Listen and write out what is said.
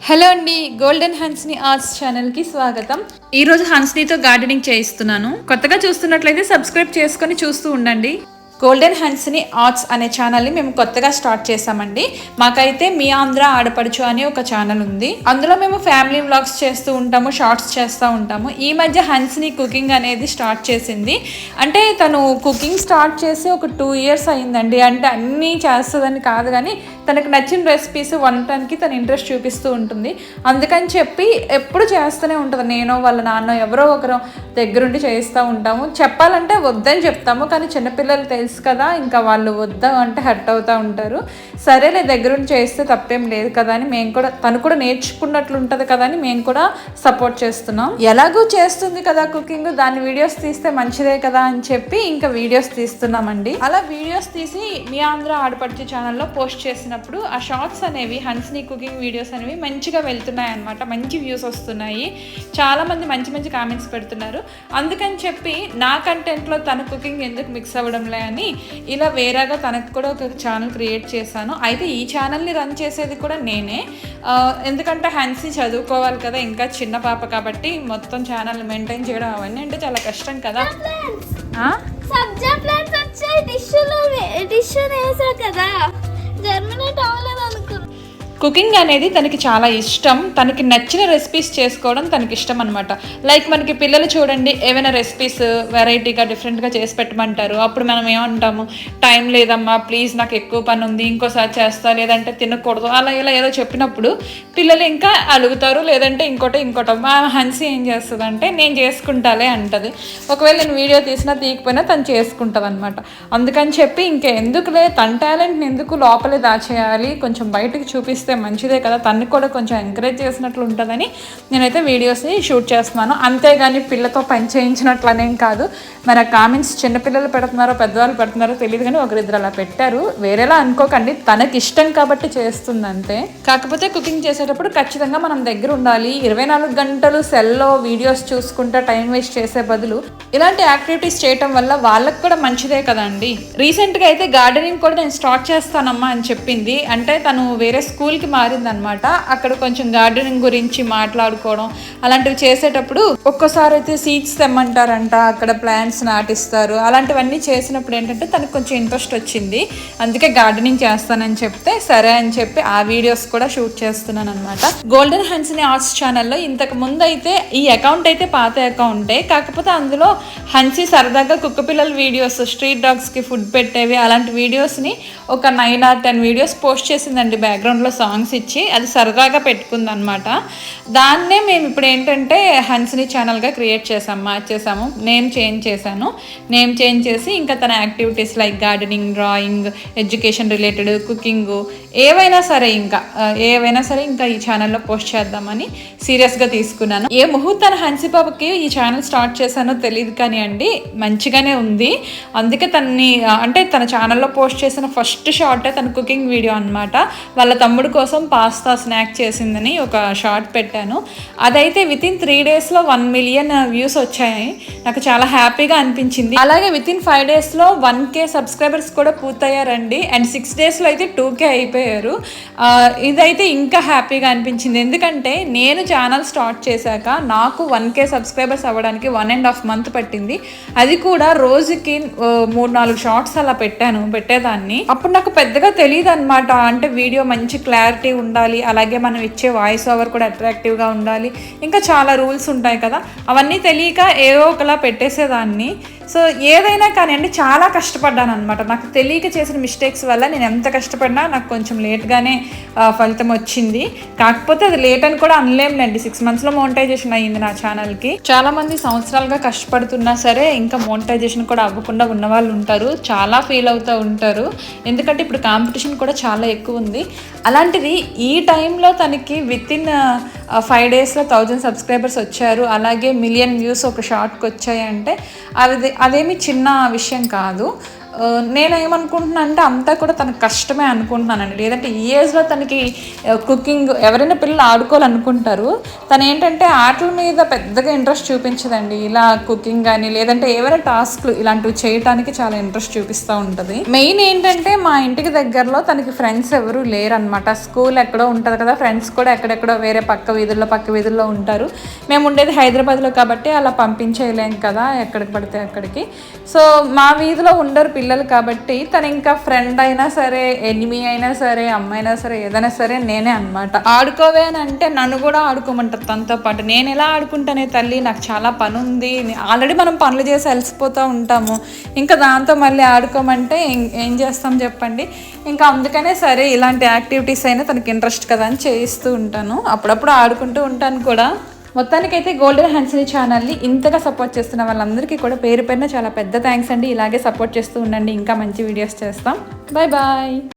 Hello అండి, golden హన్స్ని arts ఛానల్కి స్వాగతం. ఈరోజు హన్స్నీతో గార్డెనింగ్ చేయిస్తున్నాను. కొత్తగా చూస్తున్నట్లయితే సబ్స్క్రైబ్ చేసుకొని చూస్తూ ఉండండి. గోల్డెన్ హన్స్ని ఆర్ట్స్ అనే ఛానల్ని మేము కొత్తగా స్టార్ట్ చేసామండి. మాకైతే మీ ఆంధ్ర ఆడపడుచు అని ఒక ఛానల్ ఉంది. అందులో మేము ఫ్యామిలీ వ్లాగ్స్ చేస్తూ ఉంటాము, షార్ట్స్ చేస్తూ ఉంటాము. ఈ మధ్య హన్స్ని కుకింగ్ అనేది స్టార్ట్ చేసింది. అంటే తను కుకింగ్ స్టార్ట్ చేసి ఒక 2 years అయిందండి. అంటే అన్నీ చేస్తుందని కాదు, కానీ తనకు నచ్చిన రెసిపీస్ వండటానికి తను ఇంట్రెస్ట్ చూపిస్తూ ఉంటుంది. అందుకని చెప్పి ఎప్పుడు చేస్తూనే ఉంటుంది. నేను వాళ్ళ నాన్న ఎవరో ఒకరు దగ్గరుండి చేస్తూ ఉంటాము. చెప్పాలంటే వద్దని చెప్తాము, కానీ చిన్నపిల్లలు తెలుసు కదా, ఇంకా వాళ్ళు వద్దా అంటే హర్ట్ అవుతూ ఉంటారు. సరేలే దగ్గరుండి చేస్తే తప్పేం లేదు కదా అని మేము కూడా, తను కూడా నేర్చుకున్నట్లు ఉంటుంది కదా అని మేము కూడా సపోర్ట్ చేస్తున్నాం. ఎలాగూ చేస్తుంది కదా కుకింగ్, దాని వీడియోస్ తీస్తే మంచిదే కదా అని చెప్పి ఇంకా వీడియోస్ తీస్తున్నామండి. అలా వీడియోస్ తీసి మీ ఆంధ్ర ఆడపడుచు ఛానల్లో పోస్ట్ చేసినప్పుడు ఆ షార్ట్స్ అనేవి, హన్స్ని కుకింగ్ వీడియోస్ అనేవి మంచిగా వెళ్తున్నాయి అన్నమాట. మంచి వ్యూస్ వస్తున్నాయి, చాలామంది మంచి మంచి కామెంట్స్ పెడుతున్నారు. అందుకని చెప్పి నా కంటెంట్లో తన కుకింగ్ ఎందుకు మిక్స్ అవ్వడంలే అని ఇలా వేరేగా తనకు కూడా ఒక ఛానల్ క్రియేట్ చేశాను. అయితే ఈ ఛానల్ని రన్ చేసేది కూడా నేనే, ఎందుకంటే హన్సీ చదువుకోవాలి కదా, ఇంకా చిన్న పాప కాబట్టి మొత్తం ఛానల్ మెయింటైన్ చేయడం అవన్నీ అంటే చాలా కష్టం కదా. కుకింగ్ అనేది తనకి చాలా ఇష్టం. తనకి నచ్చిన రెసిపీస్ చేసుకోవడం తనకి ఇష్టం అనమాట. లైక్ మనకి పిల్లలు చూడండి, ఏమైనా రెసిపీస్ వెరైటీగా డిఫరెంట్గా చేసి పెట్టమంటారు. అప్పుడు మనం ఏమంటాము, టైం లేదమ్మా ప్లీజ్ నాకు ఎక్కువ పని ఉంది, ఇంకోసారి చేస్తా, లేదంటే తినకూడదు, అలా ఇలా ఏదో చెప్పినప్పుడు పిల్లలు ఇంకా అలుగుతారు, లేదంటే ఇంకోటి. మా హన్సీ ఏం చేస్తుంది అంటే నేను చేసుకుంటాలే అంటది. ఒకవేళ నేను వీడియో తీసినా తీయకపోయినా తను చేసుకుంటుంది అనమాట. అందుకని చెప్పి ఇంకెందుకులే, తన టాలెంట్ని ఎందుకు లోపలే దాచేయాలి, కొంచెం బయటకు చూపిస్తే మంచిదే కదా, తనని కూడా కొంచెం ఎంకరేజ్ చేసినట్లు ఉంటుందని నేనైతే వీడియోస్ని షూట్ చేస్తున్నాను. అంతేగాని పిల్లతో పని చేయించినట్లు అనేం కాదు. మరి ఆ కామెంట్స్ చిన్నపిల్లలు పెడుతున్నారో పెద్దవాళ్ళు పెడుతున్నారో తెలియదు, కానీ ఒకరిద్దరు అలా పెట్టారు. వేరేలా అనుకోకండి, తనకి ఇష్టం కాబట్టి చేస్తుంది అంతే. కాకపోతే కుకింగ్ చేసేటప్పుడు ఖచ్చితంగా మనం దగ్గర ఉండాలి. 24 గంటలు సెల్లో వీడియోస్ చూసుకుంటా టైం వేస్ట్ చేసే బదులు ఇలాంటి యాక్టివిటీస్ చేయటం వల్ల వాళ్ళకి కూడా మంచిదే కదండి. రీసెంట్గా అయితే గార్డెనింగ్ కూడా నేను స్టార్ట్ చేస్తానమ్మా అని చెప్పింది. అంటే తను వేరే స్కూల్కి మారిందనమాట. అక్కడ కొంచెం గార్డెనింగ్ గురించి మాట్లాడుకోవడం అలాంటివి చేసేటప్పుడు ఒక్కోసారి అయితే సీడ్స్ తెమ్మంటారంట, అక్కడ ప్లాంట్స్ నాటిస్తారు. అలాంటివన్నీ చేసినప్పుడు ఏంటంటే తనకు కొంచెం ఇంట్రెస్ట్ వచ్చింది. అందుకే గార్డెనింగ్ చేస్తానని చెప్తే సరే అని చెప్పి ఆ వీడియోస్ కూడా షూట్ చేస్తున్నాను అనమాట. గోల్డెన్ హన్స్ని ఆర్ట్స్ ఛానల్లో ఇంతకు ముందు అయితే ఈ అకౌంట్ అయితే పాత అకౌంటే, కాకపోతే అందులో హన్సీ సరదాగా కుక్క పిల్లల వీడియోస్, స్ట్రీట్ డాగ్స్కి ఫుడ్ పెట్టేవి, అలాంటి వీడియోస్ని ఒక 9 or 10 వీడియోస్ పోస్ట్ చేసిందండి బ్యాక్గ్రౌండ్లో సాంగ్స్ ఇచ్చి. అది సరదాగా పెట్టుకుందనమాట. దాన్నే మేము ఇప్పుడు ఏంటంటే హన్స్ని ఛానల్గా క్రియేట్ మార్చేసాము. నేమ్ చేంజ్ చేశాను. నేమ్ చేంజ్ చేసి ఇంకా తన activities like gardening, drawing, education related, cooking, ఏవైనా సరే ఇంకా ఈ ఛానల్లో పోస్ట్ చేద్దామని సీరియస్గా తీసుకున్నాను. ఏ ముహూర్తాన హన్సీ పాపకి ఈ ఛానల్ స్టార్ట్ చేశానో తెలియదు, కానీ అండి మంచిగానే ఉంది. అందుకే తన ఛానల్లో పోస్ట్ చేసిన ఫస్ట్ షార్టే తన కుకింగ్ వీడియో అనమాట. వాళ్ళ తమ్ముడు కోసం పాస్తా స్నాక్ చేసిందని ఒక షార్ట్ పెట్టాను. అదైతే వితిన్ 3 daysలో 1 million వ్యూస్ వచ్చాయి. నాకు చాలా హ్యాపీగా అనిపించింది. అలాగే వితిన్ 5 daysలో 1K సబ్స్క్రైబర్స్ కూడా పూర్తయ్యారండి. అండ్ 6 daysలో అయితే 2K అయిపోయారు. ఇదైతే ఇంకా హ్యాపీగా అనిపించింది. ఎందుకంటే నేను ఛానల్ స్టార్ట్ చేశాక నాకు 1K సబ్స్క్రైబర్స్ అవ్వడానికి 1.5 months పట్టింది. అది కూడా రోజుకి 3-4 షార్ట్స్ అలా పెట్టేదాన్ని. అప్పుడు నాకు పెద్దగా తెలియదు అనమాట. అంటే వీడియో మంచి క్లారిటీ ఉండాలి, అలాగే మనం ఇచ్చే వాయిస్ ఓవర్ కూడా అట్రాక్టివ్గా ఉండాలి, ఇంకా చాలా రూల్స్ ఉంటాయి కదా, అవన్నీ తెలియక ఏదో ఒకలా పెట్టేసేదాన్ని. సో ఏదైనా కానీ అండి చాలా కష్టపడ్డాను అనమాట. నాకు తెలియక చేసిన మిస్టేక్స్ వల్ల నేను ఎంత కష్టపడినా నాకు కొంచెం లేట్గానే ఫలితం వచ్చింది. కాకపోతే అది లేట్ అని కూడా అనలేంలేండి. 6 monthsలో మోనిటైజేషన్ అయ్యింది నా ఛానల్కి. చాలామంది సంవత్సరాలుగా కష్టపడుతున్నా సరే ఇంకా మోనిటైజేషన్ కూడా అవ్వకుండా ఉన్న వాళ్ళు ఉంటారు, చాలా ఫీల్ అవుతూ ఉంటారు. ఎందుకంటే ఇప్పుడు కాంపిటీషన్ కూడా చాలా ఎక్కువ ఉంది. అలాంటిది ఈ టైంలో తనకి వితిన్ 5 daysలో 1000 సబ్స్క్రైబర్స్ వచ్చారు, అలాగే 1 million వ్యూస్ ఒక షార్ట్కి వచ్చాయంటే అదేమి చిన్న విషయం కాదు. నేనేమనుకుంటున్నాను అంటే అంతా కూడా తనకు కష్టమే అనుకుంటున్నానండి. లేదంటే ఈ ఏజ్లో తనకి కుకింగ్ ఎవరైనా పిల్లలు ఆడుకోవాలనుకుంటారు. తను ఏంటంటే ఆటల మీద పెద్దగా ఇంట్రెస్ట్ చూపించదండి. ఇలా కుకింగ్ కానీ లేదంటే ఏవైనా టాస్క్లు ఇలాంటివి చేయడానికి చాలా ఇంట్రెస్ట్ చూపిస్తూ ఉంటుంది. మెయిన్ ఏంటంటే మా ఇంటికి దగ్గరలో తనకి ఫ్రెండ్స్ ఎవరు లేరనమాట. స్కూల్ ఎక్కడో ఉంటుంది కదా, ఫ్రెండ్స్ కూడా ఎక్కడెక్కడో వేరే పక్క వీధుల్లో ఉంటారు. మేము ఉండేది హైదరాబాద్లో కాబట్టి అలా పంపించేయలేం కదా ఎక్కడికి పడితే అక్కడికి. సో మా వీధిలో ఉండరు పిల్లలు కాబట్టి తను ఇంకా ఫ్రెండ్ అయినా సరే, ఎనిమి అయినా సరే, అమ్మైనా సరే, ఏదైనా సరే నేనే అనమాట. ఆడుకోవే అని అంటే నన్ను కూడా ఆడుకోమంటారు తనతో పాటు. నేను ఎలా ఆడుకుంటానే తల్లి, నాకు చాలా పని ఉంది, ఆల్రెడీ మనం పనులు చేసి అలసిపోతూ ఉంటాము, ఇంకా దాంతో మళ్ళీ ఆడుకోమంటే ఏం చేస్తాం చెప్పండి. ఇంకా అందుకనే సరే ఇలాంటి యాక్టివిటీస్ అయినా తనకి ఇంట్రెస్ట్ కదా అని చేయిస్తూ ఉంటాను. అప్పుడప్పుడు ఆడుకుంటూ ఉంటాను కూడా. మొత్తానికైతే గోల్డెన్ హ్యాండ్స్ని ఛానల్ని ఇంతగా సపోర్ట్ చేస్తున్న వాళ్ళందరికీ కూడా పేరు పేరున చాలా పెద్ద థ్యాంక్స్ అండి. ఇలాగే సపోర్ట్ చేస్తూ ఉండండి, ఇంకా మంచి వీడియోస్ చేస్తాం. Bye bye.